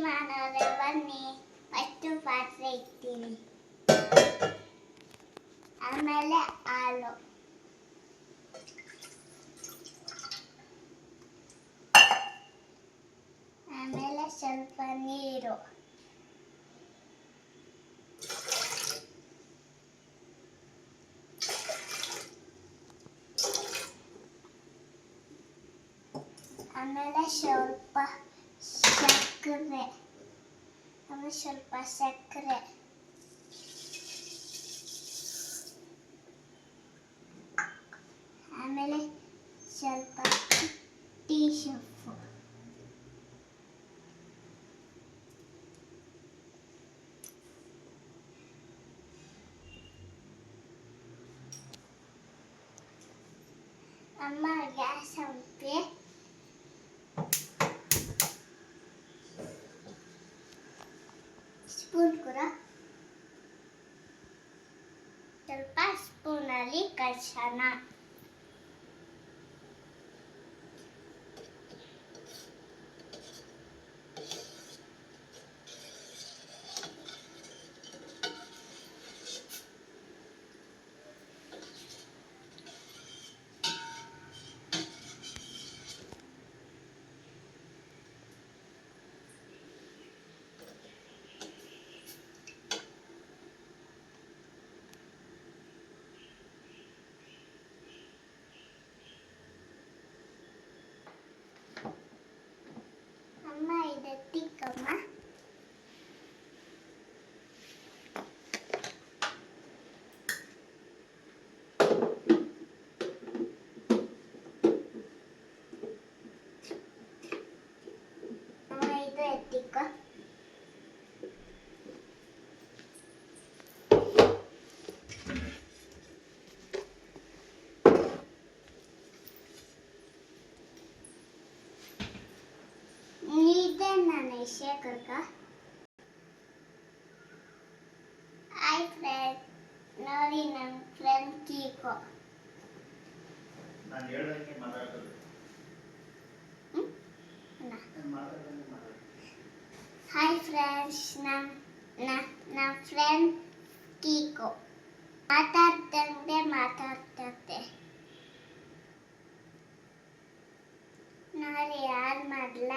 ಮಾಡೋದೇ ಬನ್ನಿ. ಫಸ್ಟು ಪಾತ್ರೆ ಇಡ್ತೀನಿ, ಆಮೇಲೆ ಹಾಲು, ಆಮೇಲೆ ಸ್ವಲ್ಪ ನೀರು, ಆಮೇಲೆ ಸ್ವಲ್ಪ ಸಕ್ಕರೆ, ಆಮೇಲೆ ಸ್ವಲ್ಪ ಟೀ ಸೊಪ್ಪು, ಅಮ್ಮ ಗ್ಯಾಸ್ ಹಂಪಿ ಸ್ಪೂನ್ ಕೂಡ ಸ್ವಲ್ಪ ಸ್ಪೂನಲ್ಲಿ ಕಲಸೋಣ. ಅಮ್ಮ ಇದು ತಿಕ್ಕಮ್ಮ. ಅಮ್ಮ ಇದು ಎತ್ತಿಕ್ಕ. ಶೇಖರ್ಕ ಹಾಯ್ ಫ್ರೆಂಡ್, ನೋಡಿ ನನ್ನ ಫ್ರೆಂಡ್ ಕೀಕೋ. ನಾನು ಹೇಳ್ದಂಗೆ ಮಾತಾಡ್ತದೆ. ಹಾಯ್ ಫ್ರೆಂಡ್ಸ್, ನನ್ನ ಫ್ರೆಂಡ್ ಕೀಕೋ ಮಾತಾಡ್ತದೆ. ನೋಡಿ ಯಾರು ಮಾಡಲ.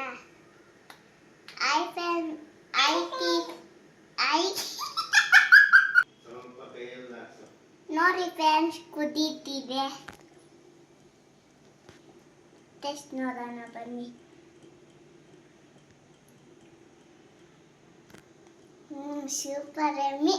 ನೋಡಿ ಫ್ರೆಂಡ್ಸ್, ಕುದೀತಿದೆ. ಟೆಸ್ಟ್ ನೋಡೋಣ ಬನ್ನಿ. ಸೂಪರ್ ಎಮ್ಮಿ.